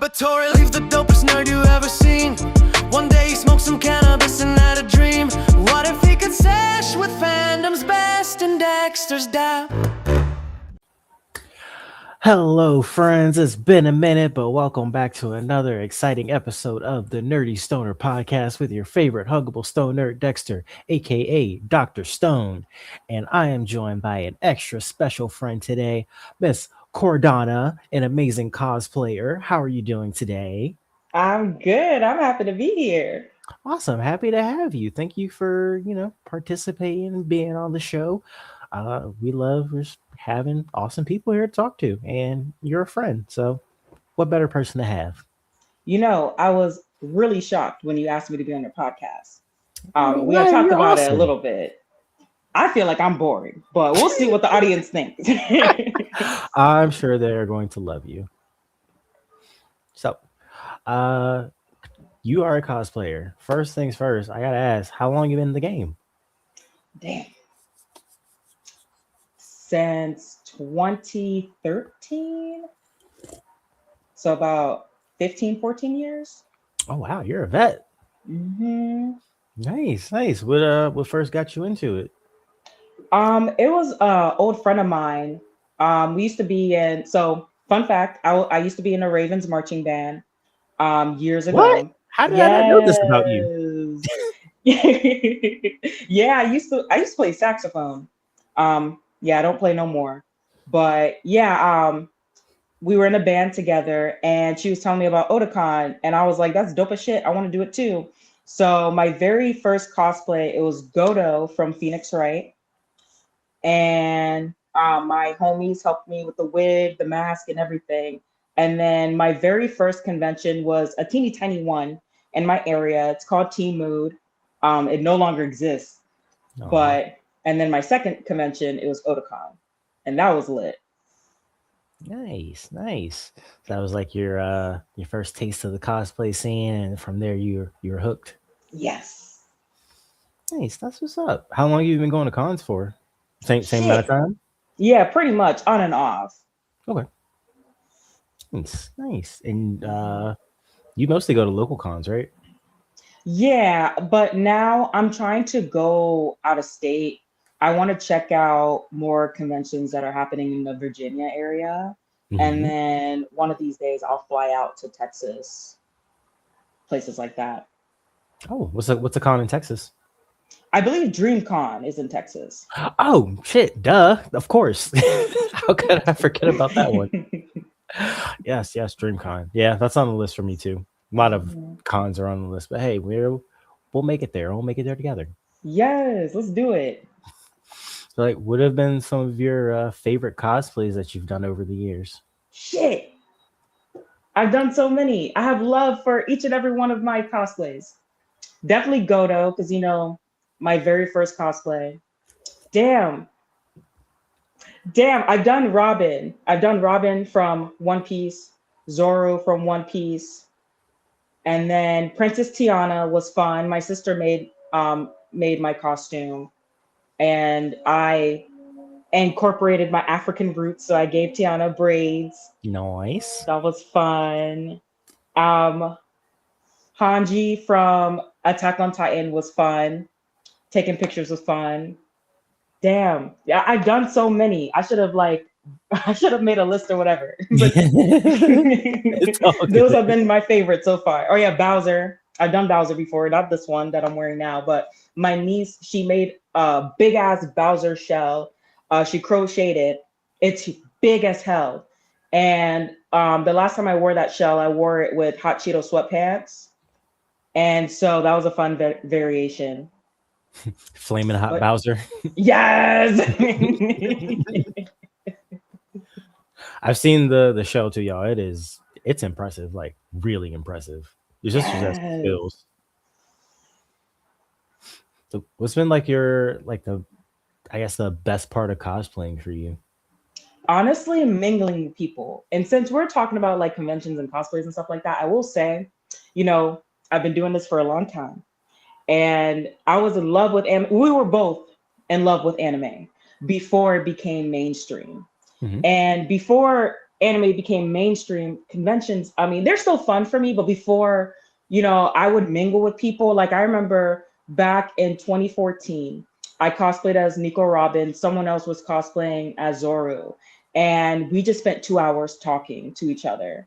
Daboratory, leave the dopest nerd you ever seen. One day he smoked some cannabis and had a dream. What if he could sesh with fandom's best and Dexter's dab? Hello, friends. It's been a minute, but welcome back to another exciting episode of the Nerdy Stoner Podcast with your favorite huggable stone nerd, Dexter, aka Dr. Stone. And I am joined by an extra special friend today, Miss Kordana, an amazing cosplayer. How are you doing today? I'm good. I'm happy to be here. Awesome. Happy to have you. Thank you for, participating and being on the show. We love just having awesome people here to talk to, and you're a friend. So what better person to have? You know, I was really shocked when you asked me to be on your podcast. We Yeah, had talked you're about it a awesome. little bit. I feel like I'm boring, but we'll see what the audience thinks. I'm sure they're going to love you. So, you are a cosplayer. First things first, I gotta ask, how long you been in the game? Damn. Since 2013. So about 15, 14 years. Oh wow, you're a vet. Mm-hmm. Nice, nice. What first got you into it? It was an old friend of mine. We used to be in, so fun fact, I used to be in a Ravens marching band years What? ago. How did I not know this about you? Yeah, I used to play saxophone. Yeah, I don't play no more. But yeah, we were in a band together and she was telling me about Otakon and I was like, that's dope as shit. I want to do it too. So my very first cosplay, it was Godo from Phoenix Wright. And my homies helped me with the wig, the mask, and everything. And then my very first convention was a teeny tiny one in my area. It's called Team Mood. It no longer exists. Aw. And then my second convention, it was Otakon. And that was lit. Nice, nice. So that was like your first taste of the cosplay scene, and from there you were hooked. Yes. Nice, that's what's up. How long have you been going to cons for? Same amount of Shit. time? Yeah, pretty much on and off. Okay. Nice, nice. And you mostly go to local cons, right? Yeah, but now I'm trying to go out of state. I want to check out more conventions that are happening in the Virginia area. And Hmm. then one of these days I'll fly out to Texas, places like that. Oh, what's a con in Texas? I believe DreamCon is in Texas. Oh shit, duh. Of course. How could I forget about that one? Yes, yes, DreamCon. Yeah, that's on the list for me too. A lot of Mhm. cons are on the list, but hey, we'll make it there. We'll make it there together. Yes, let's do it. So, like, what have been some of your favorite cosplays that you've done over the years? Shit. I've done so many. I have love for each and every one of my cosplays. Definitely Godo, because my very first cosplay. Damn. Damn, I've done Robin. I've done Robin from One Piece, Zoro from One Piece, and then Princess Tiana was fun. My sister made my costume, and I incorporated my African roots, so I gave Tiana braids. Nice. That was fun. Um, Hanji from Attack on Titan was fun. Taking pictures was fun. Damn. Yeah, I've done so many. I should have I should have made a list or whatever. But It's all those good. have been my favorites so far. Oh yeah, Bowser. I've done Bowser before, not this one that I'm wearing now, but my niece, she made a big ass Bowser shell. She crocheted it. It's big as hell. And the last time I wore that shell, I wore it with Hot Cheeto sweatpants. And so that was a fun variation. Flaming hot But Bowser. yes. I've seen the show too, y'all. It's impressive, like really impressive. Your sister's has Yes. skills. So what's been like your like the I guess the best part of cosplaying for you? Honestly, mingling with people. And since we're talking about like conventions and cosplays and stuff like that, I will say, you know, I've been doing this for a long time. And I was in love with anime. We were both in love with anime before it became mainstream. Hmm. And before anime became mainstream, conventions, I mean, they're still fun for me, but before, I would mingle with people. Like I remember back in 2014, I cosplayed as Nico Robin, someone else was cosplaying as Zoru, and we just spent 2 hours talking to each other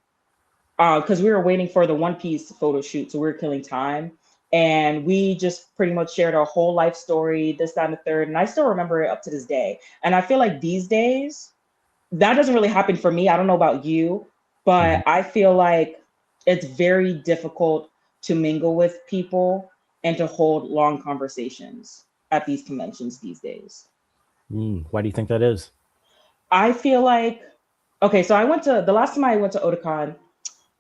because we were waiting for the One Piece photo shoot, so we were killing time. And we just pretty much shared our whole life story, this, that, and the third. And I still remember it up to this day. And I feel like these days, that doesn't really happen for me. I don't know about you, Mhm. but I feel like it's very difficult to mingle with people and to hold long conversations at these conventions these days. Why do you think that is? I feel like, okay, so the last time I went to Otakon,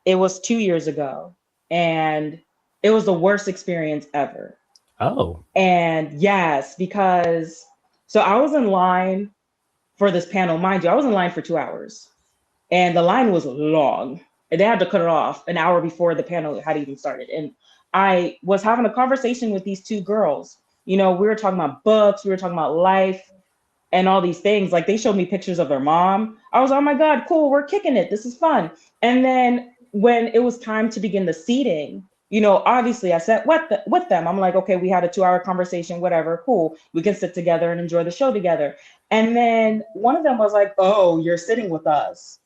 it was 2 years ago, and it was the worst experience ever. Oh. And yes, because so I was in line for this panel, mind you, I was in line for 2 hours, and the line was long, and they had to cut it off an hour before the panel had even started. And I was having a conversation with these two girls. We were talking about books, we were talking about life, and all these things. Like they showed me pictures of their mom. I was, oh my God, cool, we're kicking it. This is fun. And then when it was time to begin the seating, obviously I sat with them. I'm like, okay, we had a 2 hour conversation, whatever, cool. We can sit together and enjoy the show together. And then one of them was like, oh, you're sitting with us.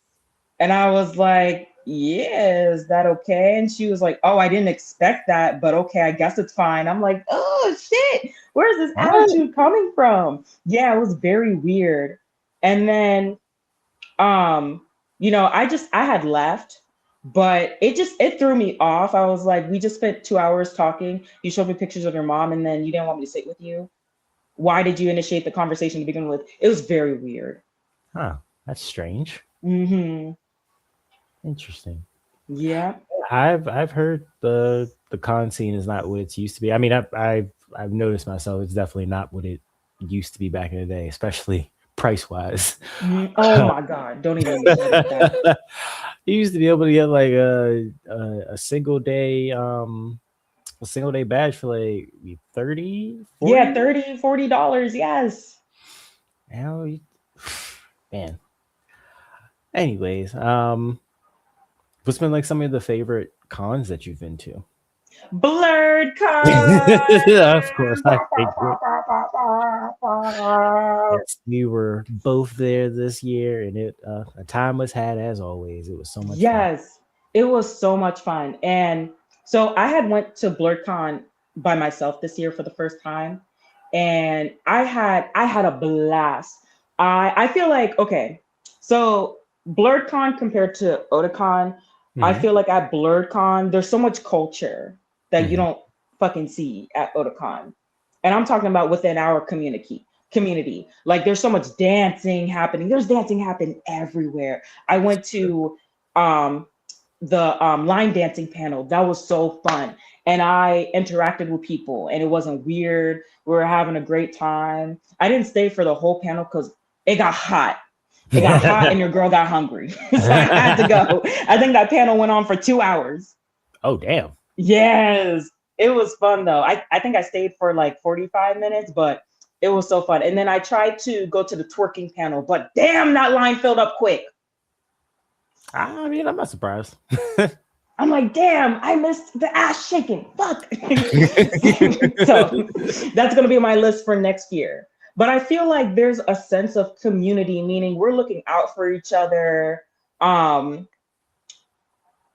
And I was like, yeah, is that okay? And she was like, oh, I didn't expect that, but okay, I guess it's fine. I'm like, oh shit, where's this What? attitude coming from? Yeah, it was very weird. And then I had left, but it threw me off. I was like, we just spent 2 hours talking. You showed me pictures of your mom and then you didn't want me to sit with you. Why did you initiate the conversation to begin with? It was very weird. Huh. That's strange. Mm-hmm. Interesting. Yeah. I've heard the con scene is not what it's used to be. I mean, I've noticed myself it's definitely not what it used to be back in the day, especially price wise. Oh my God! Don't even get me started with that. You used to be able to get like a a single day badge for like 30, Yeah, 40. $30, $40. Yes. Now, man. Anyways, what's been like some of the favorite cons that you've been to? Blurred con. Of course, I figured. Yes, we were both there this year, and a time was had as always. It was so much fun. Yes, it was so much fun. And so I had went to BlurredCon by myself this year for the first time, and I had a blast. I feel like, okay, so BlurredCon compared to Otakon, I Hmm. feel like at BlurredCon there's so much culture that you Hmm. don't fucking see at Otakon. And I'm talking about within our community. Like there's so much dancing happening. There's dancing happening everywhere. I went to um, the line dancing panel. That was so fun. And I interacted with people and it wasn't weird. We were having a great time. I didn't stay for the whole panel because it got hot. It got hot and your girl got hungry. So I had to go. I think that panel went on for 2 hours. Oh, damn. Yes. It was fun though. I think I stayed for like 45 minutes, but it was so fun. And then I tried to go to the twerking panel, but damn, that line filled up quick. I mean, I'm not surprised. I'm like, damn, I missed the ass shaking. Fuck. So that's going to be my list for next year. But I feel like there's a sense of community, meaning we're looking out for each other. Um,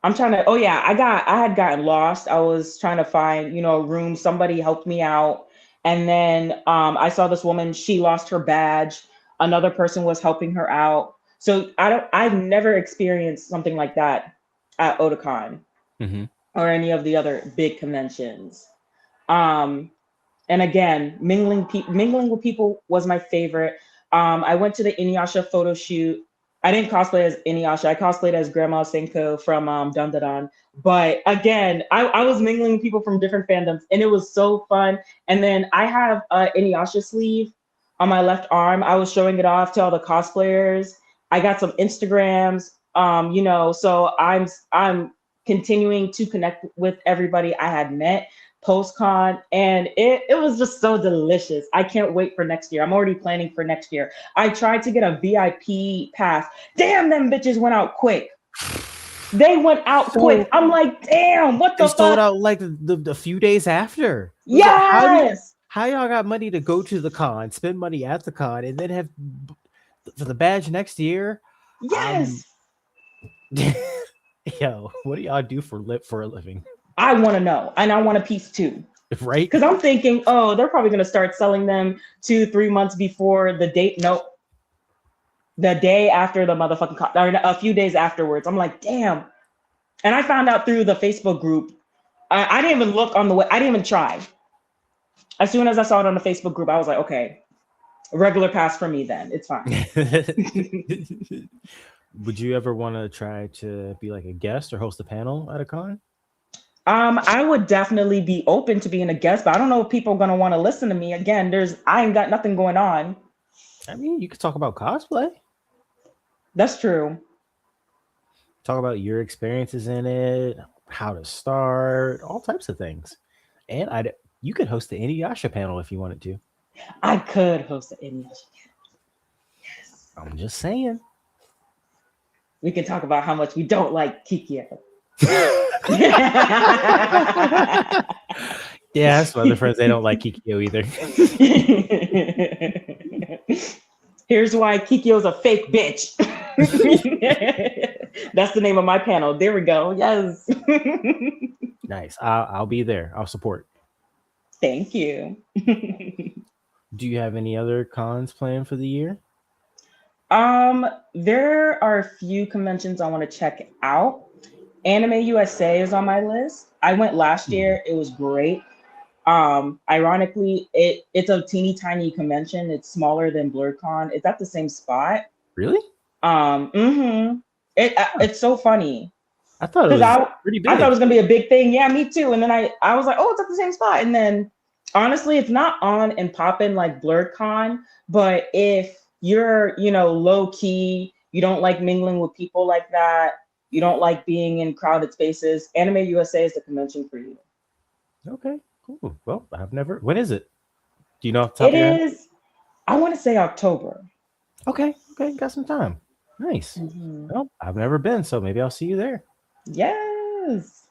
I'm trying to, oh yeah, I had gotten lost. I was trying to find, a room. Somebody helped me out. And then I saw this woman, she lost her badge. Another person was helping her out. So I've never experienced something like that at Otakon Hmm. or any of the other big conventions. Um, and again, mingling with people was my favorite. I went to the Inuyasha photo shoot. I didn't cosplay as Inuyasha. I cosplayed as Grandma Senko from Dun Dun Dun. But again, I was mingling with people from different fandoms, and it was so fun. And then I have a Inuyasha sleeve on my left arm. I was showing it off to all the cosplayers. I got some Instagrams. So I'm continuing to connect with everybody I had met post-con, and it was just so delicious. I can't wait for next year. I'm already planning for next year. I tried to get a VIP pass. Damn, them bitches went out quick. They went out quick. So I'm like, damn, what they the sold fuck? out like the few days after. Yes. How y'all got money to go to the con, spend money at the con, and then have for the badge next year? Yes. Yo, what do y'all do for a living? I want to know, and I want a piece too. Right? Because I'm thinking, oh, they're probably going to start selling them 2-3 months before the date. Nope. The day after the motherfucking con, or a few days afterwards. I'm like, damn. And I found out through the Facebook group. I didn't even look on the way. I didn't even try. As soon as I saw it on the Facebook group, I was like, okay, a regular pass for me then. It's fine. Would you ever want to try to be like a guest or host a panel at a con? I would definitely be open to being a guest, but I don't know if people are gonna want to listen to me. Again, I ain't got nothing going on. I mean, you could talk about cosplay. That's true. Talk about your experiences in it, how to start, all types of things. And you could host the Inuyasha panel if you wanted to. I could host an English. Yes. I'm just saying. We can talk about how much we don't like Kikyo. Yeah, that's my other friends. They don't like Kikyo either. Here's why Kikyo's a fake bitch. That's the name of my panel. There we go. Yes. Nice. I'll be there. I'll support. Thank you. Do you have any other cons planned for the year? There are a few conventions I want to check out. Anime USA is on my list. I went last year. It was great. Ironically, it's a teeny tiny convention. It's smaller than BlurCon. It's at the same spot. Really? It's so funny. I thought it was pretty big. I thought it was gonna be a big thing. Yeah, me too. And then I was like, oh, it's at the same spot. And then honestly, it's not on and popping like BlurCon, but if you're, low key, you don't like mingling with people like that, you don't like being in crowded spaces, Anime USA is the convention for you. Okay, cool. Well, when is it? Do you know off the top of your head? It is, I want to say October. Okay, got some time. Nice. Well, I've never been, so maybe I'll see you there. Yes.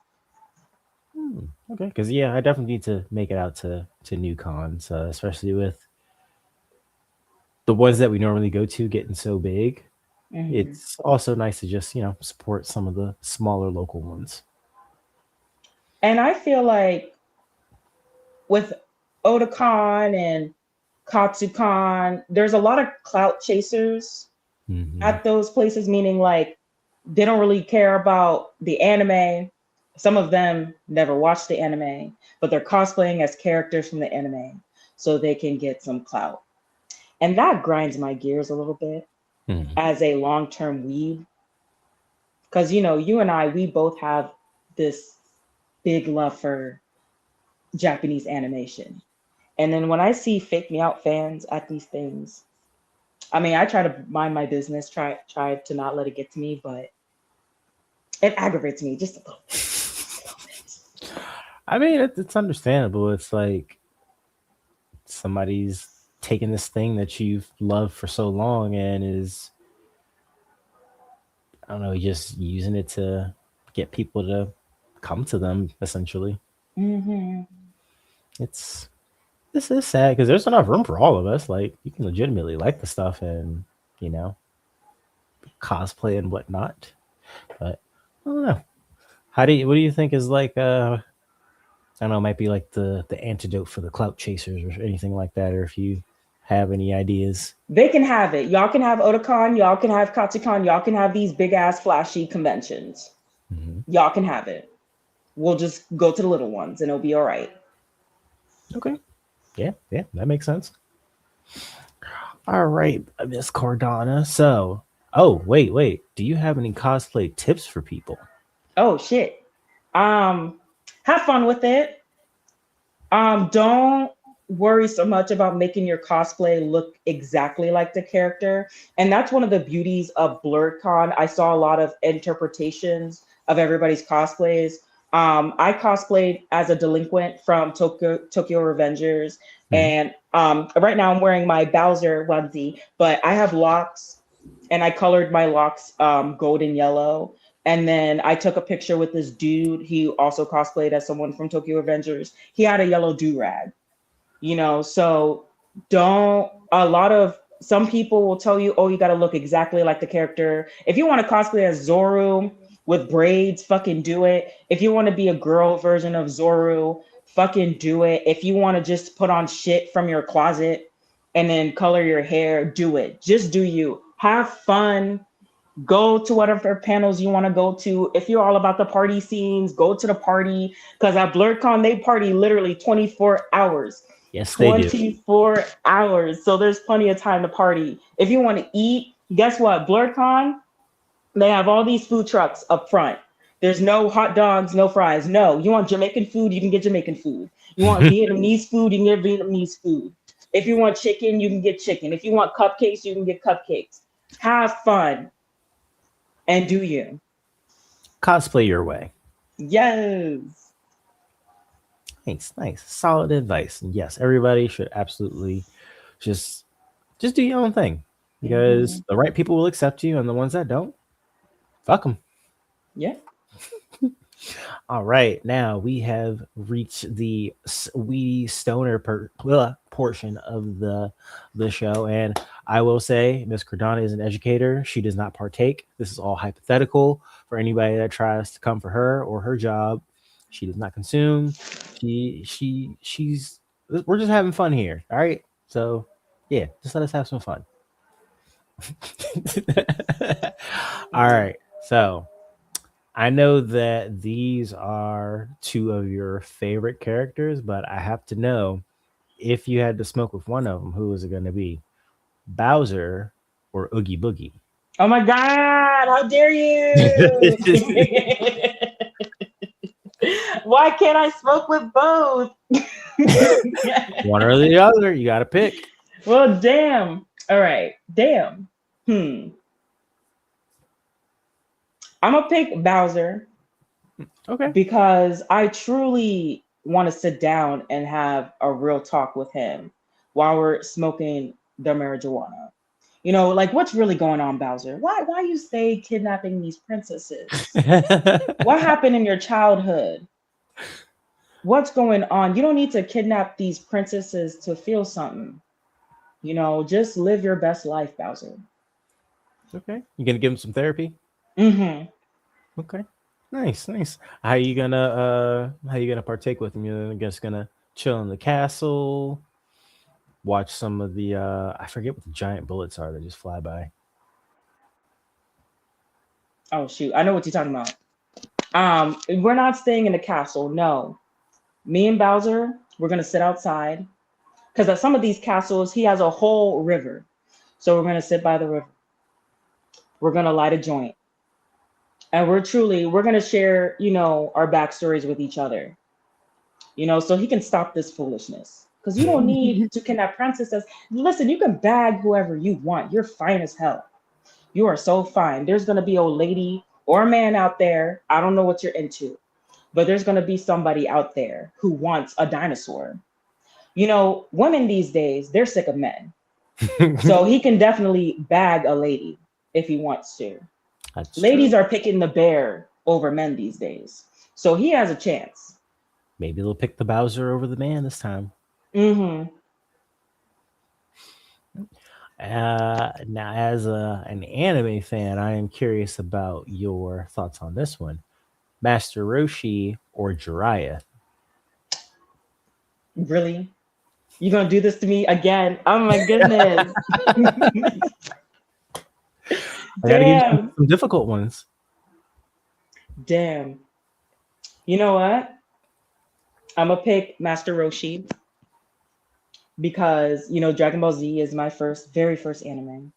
Okay, because I definitely need to make it out to new cons, especially with the ones that we normally go to getting so big. It's also nice to just support some of the smaller local ones. And I feel like with Otakon and Katsucon, there's a lot of clout chasers at those places, meaning like they don't really care about the anime. Some of them never watched the anime, but they're cosplaying as characters from the anime so they can get some clout. And that grinds my gears a little bit as a long-term weeb. Because, you and I, we both have this big love for Japanese animation. And then when I see fake me out fans at these things, I mean, I try to mind my business, try to not let it get to me, but it aggravates me just a little bit. I mean, it's understandable. It's like somebody's taking this thing that you've loved for so long and is, I don't know, just using it to get people to come to them, essentially. This is sad because there's enough room for all of us. Like, you can legitimately like the stuff and cosplay and whatnot. But I don't know. What do you think is like I don't know, it might be like the antidote for the clout chasers or anything like that, or if you have any ideas? They can have it. Y'all can have Otakon, y'all can have Katsucon, y'all can have these big ass flashy conventions. Y'all can have it. We'll just go to the little ones and it'll be all right. Okay. Yeah, that makes sense. All right, Miss Kordana. So, wait. Do you have any cosplay tips for people? Oh shit. Have fun with it. Don't worry so much about making your cosplay look exactly like the character. And that's one of the beauties of BlurCon. I saw a lot of interpretations of everybody's cosplays. I cosplayed as a delinquent from Tokyo Revengers, Mhm. and right now I'm wearing my Bowser onesie, but I have locks, and I colored my locks golden yellow. And then I took a picture with this dude. He also cosplayed as someone from Tokyo Revengers. He had a yellow do rag, so don't a lot of some people will tell you, oh, you got to look exactly like the character. If you want to cosplay as Zoru with braids, fucking do it. If you want to be a girl version of Zoru, fucking do it. If you want to just put on shit from your closet and then color your hair, do it. Just do you. Have fun. Go to whatever panels you want to go to. If you're all about the party scenes, go to the party. Because at BlurCon, they party literally 24 hours. Yes, they do. 24 hours. So there's plenty of time to party. If you want to eat, guess what? BlurCon, they have all these food trucks up front. There's no hot dogs, no fries. No, you want Jamaican food, you can get Jamaican food. You want Vietnamese food, you can get Vietnamese food. If you want chicken, you can get chicken. If you want cupcakes, you can get cupcakes. Have fun and do you. Cosplay your way. Yes. Nice, nice, solid advice. And yes, everybody should absolutely just do your own thing because Mhm. the right people will accept you, and the ones that don't, fuck them. Yeah. All right, now we have reached the weedy stoner portion of the show, and I will say Miss Kordana is an educator. She does not partake. This is all hypothetical for anybody that tries to come for her or her job. She does not consume. She's. We're just having fun here. All right, so yeah, just let us have some fun. All right, so I know that these are two of your favorite characters, but I have to know if you had to smoke with one of them, who was it going to be? Bowser or Oogie Boogie? Oh my God, how dare you? Why can't I smoke with both? One or the other, you got to pick. Well, damn. All right. Damn. I'm gonna pick Bowser Okay. because I truly want to sit down and have a real talk with him while we're smoking the marijuana. Like what's really going on, Bowser? Why you stay kidnapping these princesses? What happened in your childhood? What's going on? You don't need to kidnap these princesses to feel something. Just live your best life, Bowser. Okay. You gonna give him some therapy? Mm-hmm. Okay. Nice, nice. How you gonna partake with him? You're just gonna chill in the castle, watch some of the I forget what the giant bullets are that just fly by. Oh shoot, I know what you're talking about. We're not staying in the castle. No, me and Bowser, we're gonna sit outside because at some of these castles, he has a whole river. So we're gonna sit by the river. We're gonna light a joint, and we're gonna share, our backstories with each other. So he can stop this foolishness. Because you don't need to kidnap princesses. Listen, you can bag whoever you want. You're fine as hell. You are so fine. There's gonna be a lady or a man out there. I don't know what you're into, but there's gonna be somebody out there who wants a dinosaur. Women these days, they're sick of men. So he can definitely bag a lady if he wants to. That's Ladies true. are picking the bear over men these days. So he has a chance. Maybe they'll pick the Bowser over the man this time. Mm-hmm. Now, as an anime fan, I am curious about your thoughts on this one: Master Roshi or Jiraiya? Really? You gonna do this to me again? Oh my goodness. I got to give you Damn. some difficult ones. Damn. You know what? I'm gonna pick Master Roshi because Dragon Ball Z is my very first anime.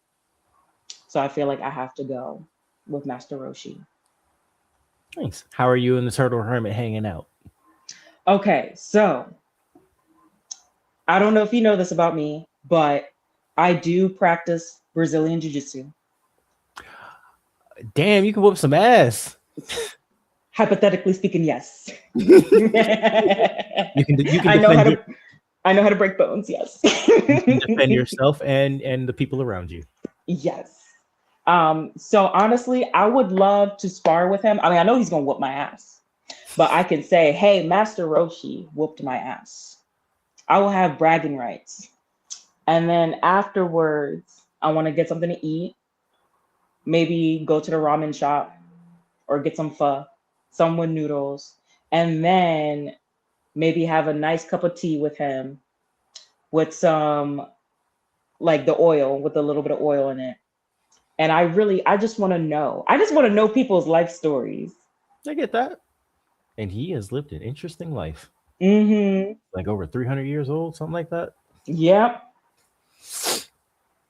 So I feel like I have to go with Master Roshi. Nice. How are you and the Turtle Hermit hanging out? Okay, so I don't know if you know this about me, but I do practice Brazilian Jiu-Jitsu. Damn, you can whoop some ass. Hypothetically speaking, yes. You can I know how defend to. I know how to break bones. Yes. you can defend yourself and the people around you. Yes. So honestly, I would love to spar with him. I mean, I know he's gonna whoop my ass, but I can say, "Hey, Master Roshi whooped my ass." I will have bragging rights, and then afterwards, I want to get something to eat. Maybe go to the ramen shop or get some pho, some with noodles, and then maybe have a nice cup of tea with him with some like the oil with a little bit of oil in it. And I just want to know. I just want to know people's life stories. I get that. And he has lived an interesting life. Mm-hmm. Like over 300 years old, something like that. Yep.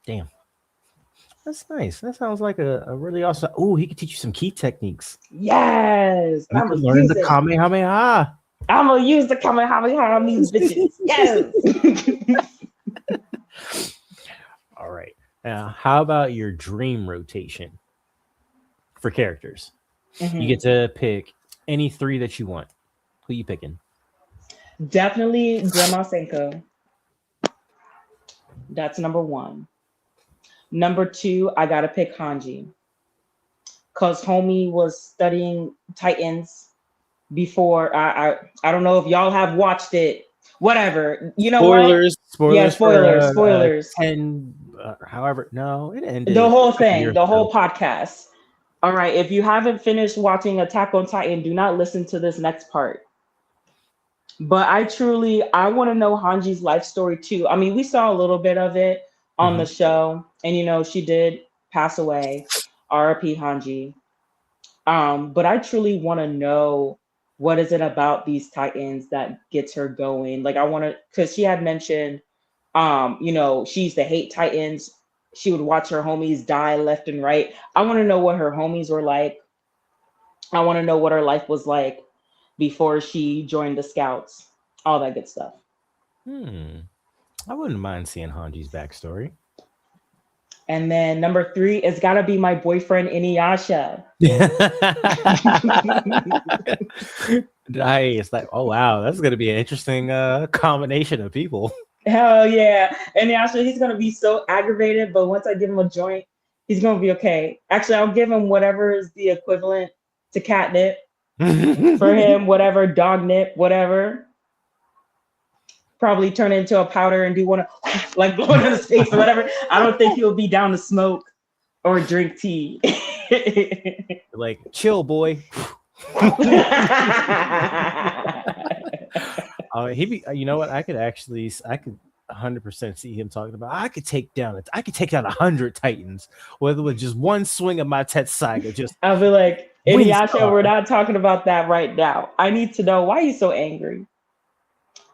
Damn. That's nice. That sounds like a really awesome. Oh, he could teach you some key techniques. Yes. You I'm could gonna learn use the it. Kamehameha. I'm gonna use the Kamehameha on these bitches. Yes. All right. Now, how about your dream rotation for characters? You get to pick any three that you want. Who you picking? Definitely Grandma Senko. That's number one. Number two, I gotta pick Hanji. Cause homie was studying Titans before. I don't know if y'all have watched it. Whatever. You know what? Spoilers. Yeah, Spoilers spoilers, for spoilers. 10. However, no, it ended The whole a couple thing, years the ago. whole podcast. All right. If you haven't finished watching Attack on Titan, do not listen to this next part. But I want to know Hanji's life story too. I mean, we saw a little bit of it on the Mhm. show, and she did pass away. R.I.P. Hanji. But I truly want to know what is it about these Titans that gets her going. Like I want to, because she had mentioned, she used to hate Titans. She would watch her homies die left and right. I want to know what her homies were like. I want to know what her life was like before she joined the Scouts. All that good stuff. I wouldn't mind seeing Hanji's backstory. And then number three, it's got to be my boyfriend Inuyasha. Nice. Like, oh wow, that's gonna be an interesting combination of people. Hell yeah. Inuyasha, he's going to be so aggravated, but once I give him a joint, he's going to be okay. Actually, I'll give him whatever is the equivalent to catnip for him, whatever, dog nip, whatever. Probably turn it into a powder and do one of, like blow it in his face or whatever. I don't think he'll be down to smoke or drink tea. Like, chill, boy. He'd be. You know what? I could 100% see him talking about. I could take down 100 Titans, whether with just one swing of my Tetsaiga. Just I'll be like, Inuyasha, Windstar. we're not talking about that right now. I need to know why you're so angry.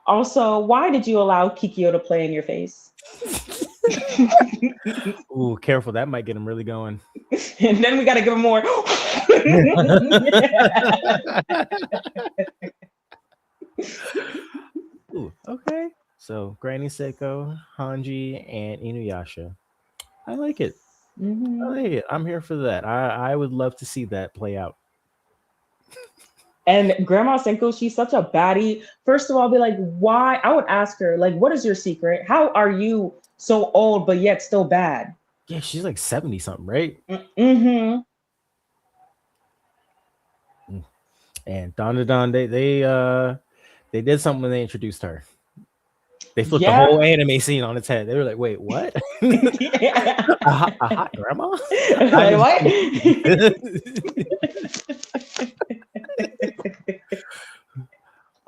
Also, why did you allow Kikyo to play in your face? Ooh, careful. That might get him really going. And then we got to give him more. Ooh, okay. So Granny Seiko, Hanji, and Inuyasha. I like it. Mhm. I like it. I'm here for that. I would love to see that play out. And Grandma Senko, she's such a baddie. First of all, I'll be like, why? I would ask her, like, what is your secret? How are you so old but yet still bad? Yeah, she's like 70 something, right? Mm-hmm. And Don, they did something when they introduced her. They flipped the Yeah. whole anime scene on its head. They were like, "Wait, what? a hot grandma? Like, what?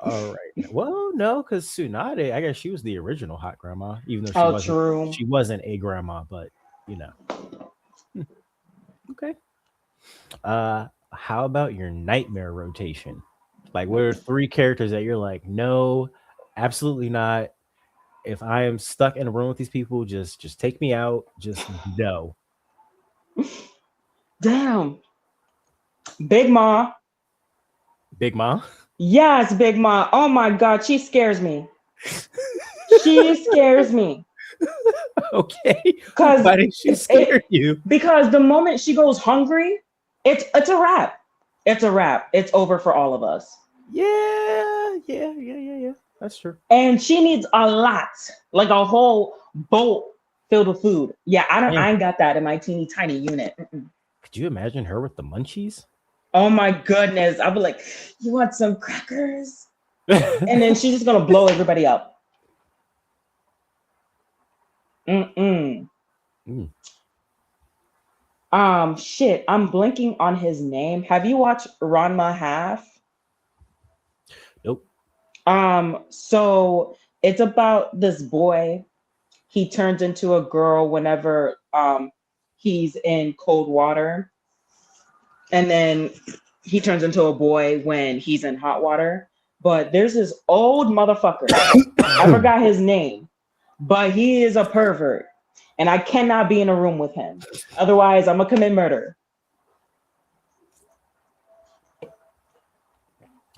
All right. Well, no, because Tsunade, I guess she was the original hot grandma, even though True. she wasn't a grandma, but Okay. How about your nightmare rotation? Like, what are 3 characters that you're like, no, absolutely not. If I am stuck in a room with these people, just take me out. Just no. Damn. Big Ma. Big Ma? Yes, Big Ma. Oh my God, she scares me. She scares me. Okay. Why did she scare you? Because the moment she goes hungry, it's a wrap. It's a wrap. It's over for all of us. Yeah. That's true. And she needs a lot, like a whole bowl filled with food. Yeah, Man, I ain't got that in my teeny tiny unit. Mm-mm. could you imagine her with the munchies? Oh my goodness. I'll be like, you want some crackers? And then she's just gonna blow everybody up. Mm-mm. Mm. Shit, I'm blinking on his name. Have you watched Ranma Half? Nope. So it's about this boy. He turns into a girl whenever he's in cold water, and then he turns into a boy when he's in hot water. But there's this old motherfucker. I forgot his name, but he is a pervert, and I cannot be in a room with him. Otherwise, I'm gonna commit murder.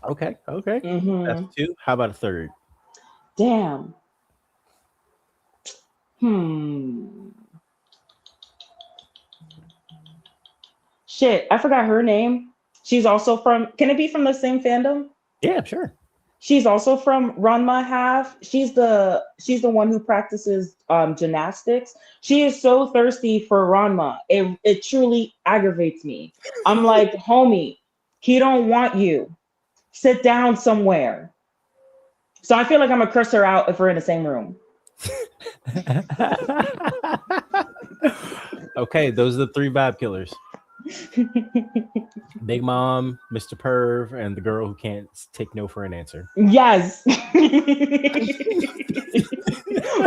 Okay. Mhm. That's two. How about a third? Damn. Shit, I forgot her name. She's also from. Can it be from the same fandom? Yeah, sure. She's also from Ranma Half. She's the one who practices gymnastics. She is so thirsty for Ranma. It truly aggravates me. I'm like, homie, he don't want you. Sit down somewhere. So I feel like I'm gonna curse her out if we're in the same room. Okay, those are the three vibe killers. Big Mom, Mr. Perv, and the girl who can't take no for an answer. Yes.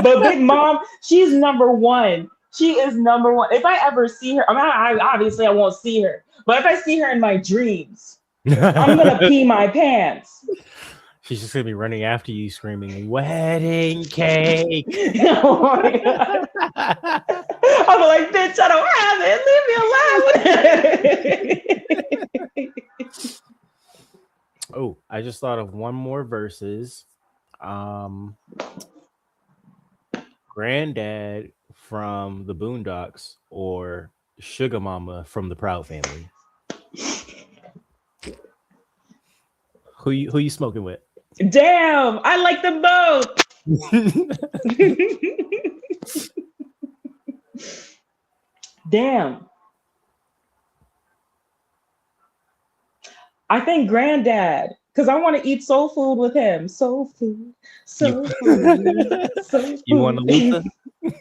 But Big Mom, she's number one. She is number one. If I ever see her, I obviously I won't see her, but if I see her in my dreams, I'm gonna pee my pants. She's just gonna be running after you, screaming "wedding cake." Oh my God. I'm like, bitch, I don't have it. Leave me alone. Oh, I just thought of one more versus. Granddad from the Boondocks or Sugar Mama from the Proud Family. Who you smoking with? Damn, I like them both. Damn. I think Granddad, because I want to eat soul food with him. Soul food. Soul food. Soul food. You want to Luther?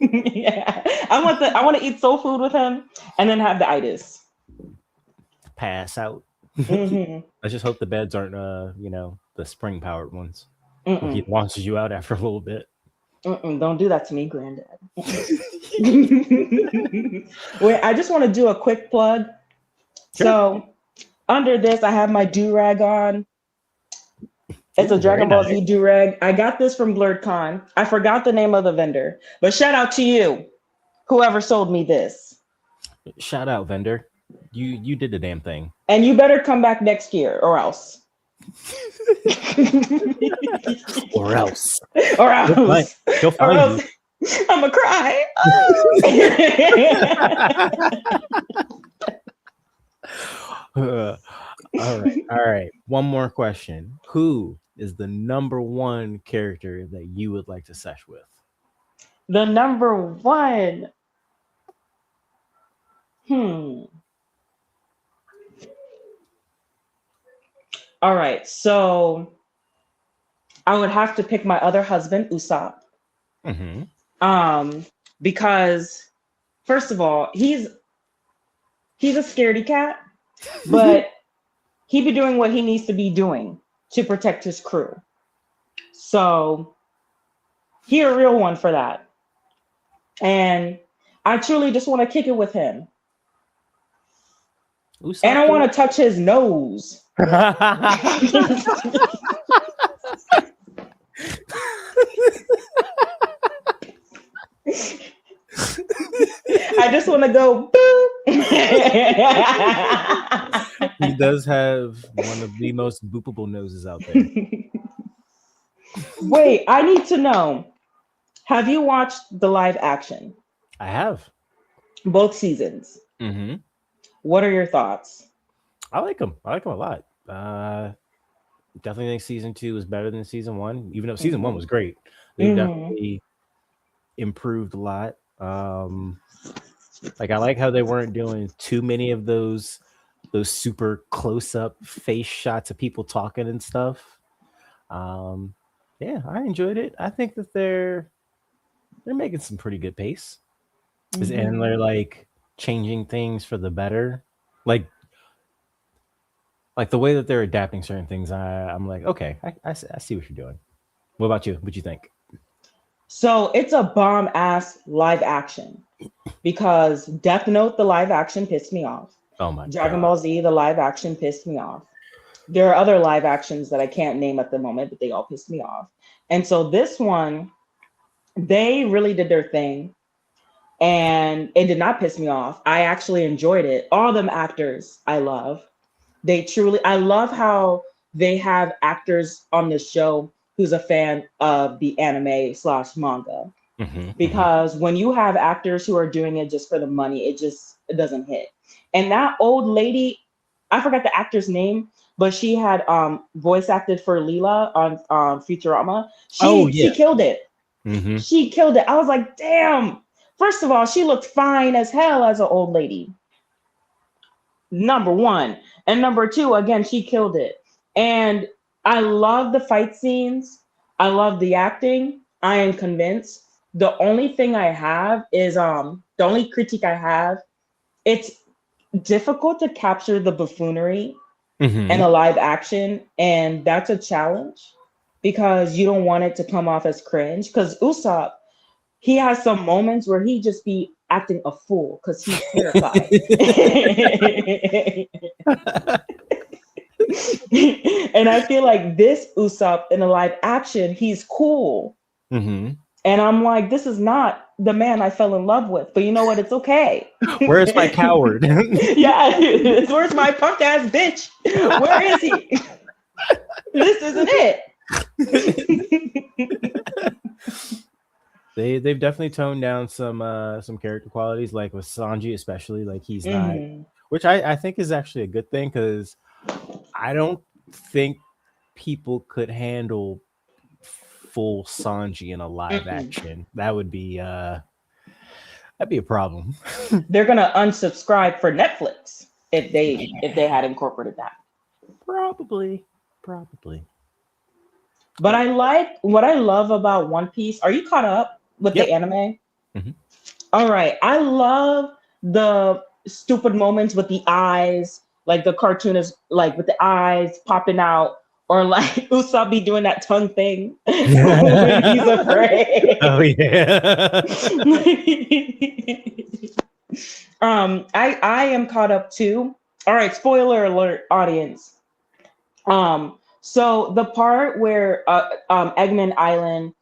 Yeah. I want to eat soul food with him and then have the itis. Pass out. Mhm. Let's just hope the beds aren't the spring powered ones. Mm-mm. He launches you out after a little bit. Don't do that to me, Granddad. Wait, I just want to do a quick plug. Sure. So under this, I have my do-rag on. It's a Dragon Ball Z do-rag. I got this from BlurredCon. I forgot the name of the vendor, but shout out to you, whoever sold me this. Shout out, vendor. You did the damn thing. And you better come back next year, or else. Or else. Or else. He'll find you. I'm gonna cry. All right. One more question. Who is the number one character that you would like to sesh with? The number one. All right, so I would have to pick my other husband, Usopp. Mm-hmm. Because first of all, he's a scaredy cat, but he be doing what he needs to be doing to protect his crew. So he a real one for that. And I truly just want to kick it with him. Usopp, and I want to touch his nose. I just want to go boop. He does have one of the most boopable noses out there. Wait, I need to know. Have you watched the live action? I have. Both seasons. Mm-hmm. What are your thoughts? I like him. I like him a lot. Definitely think season 2 is better than season 1, even though season 1 Hmm. was great. They've Hmm. definitely improved a lot. Like I like how they weren't doing too many of those super close up face shots of people talking and stuff. Um, yeah, I enjoyed it. I think that they're making some pretty good pace, and Hmm. they're like changing things for the better. Like like the way that they're adapting certain things. I'm like, okay, I see what you're doing. What about you? What you think? So it's a bomb ass live action because Death Note, the live action, pissed me off. Oh my Dragon god. Ball Z, the live action, pissed me off. There are other live actions that I can't name at the moment, but they all pissed me off. And so this one, they really did their thing and it did not piss me off. I actually enjoyed it. All them actors I love. They truly, I love how they have actors on the show who's a fan of the anime slash manga. Hmm, hmm. Because when you have actors who are doing it just for the money, it doesn't hit. And that old lady, I forgot the actor's name, but she had voice acted for Leela on Futurama. Oh She yeah. killed it. Hmm. She killed it. I was like, damn. First of all, she looked fine as hell as an old lady. Number one. And number two, again, she killed it. And I love the fight scenes. I love the acting. I am convinced. The only thing I have is the only critique I have, it's difficult to capture the buffoonery in Hmm. a live action, and that's a challenge because you don't want it to come off as cringe. Because Usopp, he has some moments where he just be acting a fool because he's terrified. And I feel like this Usopp in a live action, he's cool. Hmm. And I'm like, this is not the man I fell in love with. But you know what? It's okay. Where's my coward? Yeah, where's my punk ass bitch? Where is he? This isn't it. They've definitely toned down some character qualities, like with Sanji, especially. Like he's not, Hmm. which I think is actually a good thing because I don't think people could handle full Sanji in a live Mm-mm. action. That'd be a problem. They're gonna unsubscribe for Netflix if they had incorporated that. Probably, probably. But I like what I love about One Piece. Are you caught up with the Yep. anime? Hmm. All right. I love the stupid moments with the eyes, like the cartoonist, like with the eyes popping out, or like Usopp be doing that tongue thing when he's afraid. Oh yeah. I am caught up too. All right, spoiler alert, audience. So the part where Eggman Island,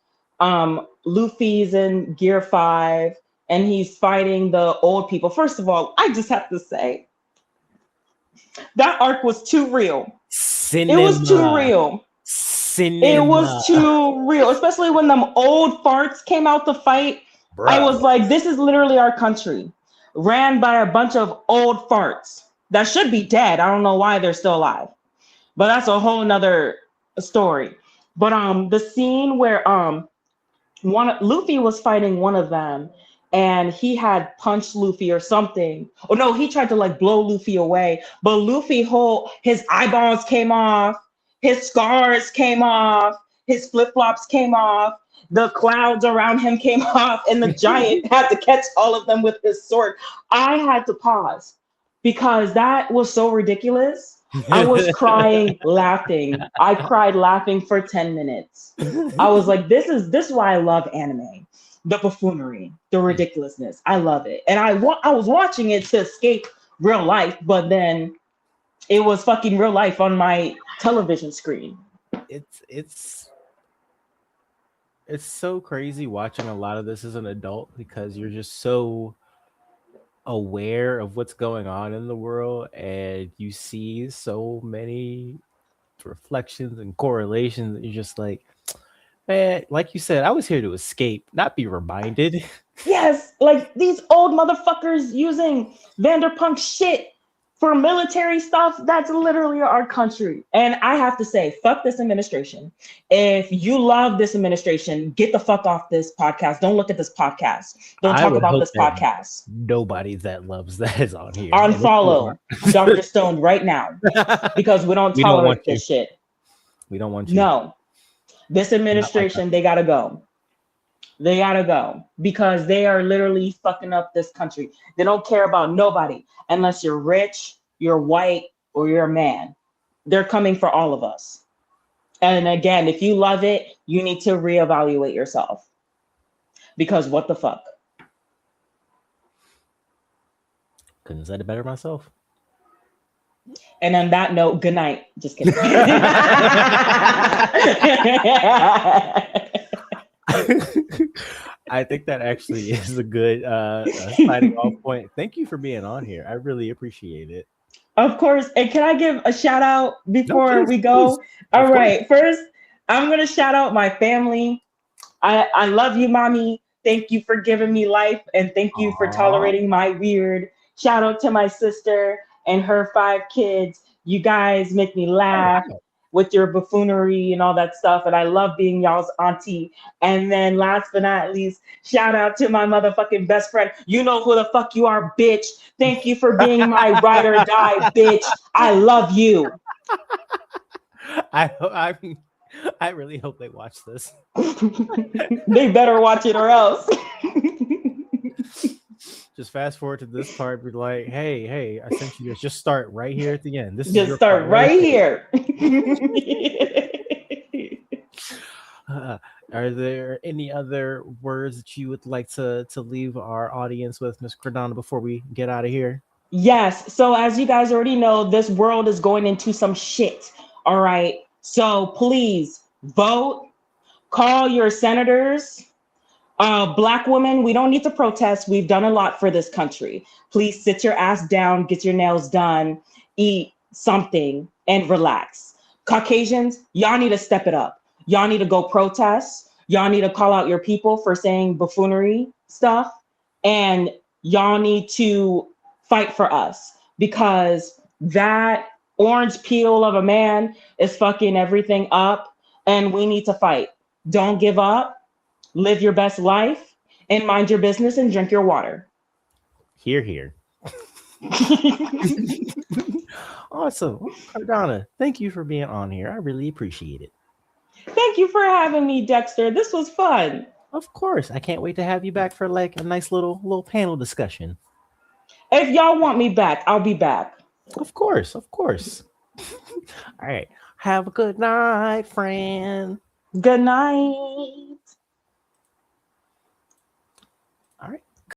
Luffy's in Gear 5 and he's fighting the old people. First of all, I just have to say that arc was too real. It was too Cinema. real. It Cinema. was too real, especially when them old farts came out to fight. I was Bro. like, this is literally our country, ran by a bunch of old farts that should be dead. I don't know why they're still alive, but that's a whole nother story. But the scene where one Luffy was fighting one of them and he had punched Luffy or something. Oh no, he tried to like blow Luffy away, but Luffy whole his eyeballs came off, his scars came off, his flip-flops came off, the clouds around him came off, and the giant had to catch all of them with his sword. I had to pause because that was so ridiculous. I was crying laughing. I cried laughing for 10 minutes. I was like, this is why I love anime. The buffoonery, the ridiculousness. I love it. And I was watching it to escape real life, but then it was fucking real life on my television screen. it's it's so crazy watching a lot of this as an adult because you're just so aware of what's going on in the world and you see so many reflections and correlations and you're just like, man, like you said, I was here to escape, not be reminded. Yes, like these old motherfuckers using Vanderpunk shit for military stuff, that's literally our country. And I have to say, fuck this administration. If you love this administration, get the fuck off this podcast. Don't look at this podcast. Don't I talk would about hope this that podcast. nobody that loves that is on here. Unfollow Dr. Stone right now because we don't We don't want tolerate you. this shit. We don't want you. No, this administration, they gotta go. They gotta go because they are literally fucking up this country. They don't care about nobody unless you're rich, you're white, or you're a man. They're coming for all of us. And again, if you love it, you need to reevaluate yourself because what the fuck? Couldn't have said it better myself. And on that note, good night. Just kidding. I think that actually is a good signing off point. Thank you for being on here. I really appreciate it. Of course. And can I give a shout out before No, please, we go? please. All Of right. First, I'm going to shout out my family. I love you, mommy. Thank you for giving me life. And thank you for tolerating my weird. Shout out to my sister and her 5 kids. You guys make me laugh with your buffoonery and all that stuff. And I love being y'all's auntie. And then last but not least, shout out to my motherfucking best friend. You know who the fuck you are, bitch. Thank you for being my ride or die, bitch. I love you. I really hope they watch this. They better watch it or else. Just fast forward to this part. Be like, hey, I sent you this. Just start right here at the end. This Just is start right here. Are there any other words that you would like to leave our audience with, Ms. Kordana, before we get out of here? Yes. So as you guys already know, this world is going into some shit. All right. So please vote, call your senators. Black women, we don't need to protest. We've done a lot for this country. Please sit your ass down, get your nails done, eat something, and relax. Caucasians, y'all need to step it up. Y'all need to go protest. Y'all need to call out your people for saying buffoonery stuff. And y'all need to fight for us because that orange peel of a man is fucking everything up. And we need to fight. Don't give up. Live your best life and mind your business and drink your water. Here. Awesome. Kordana, thank you for being on here. I really appreciate it. Thank you for having me, Dexter. This was fun. Of course. I can't wait to have you back for like a nice little panel discussion. If y'all want me back, I'll be back. Of course. All right. Have a good night, friend. Good night. All right.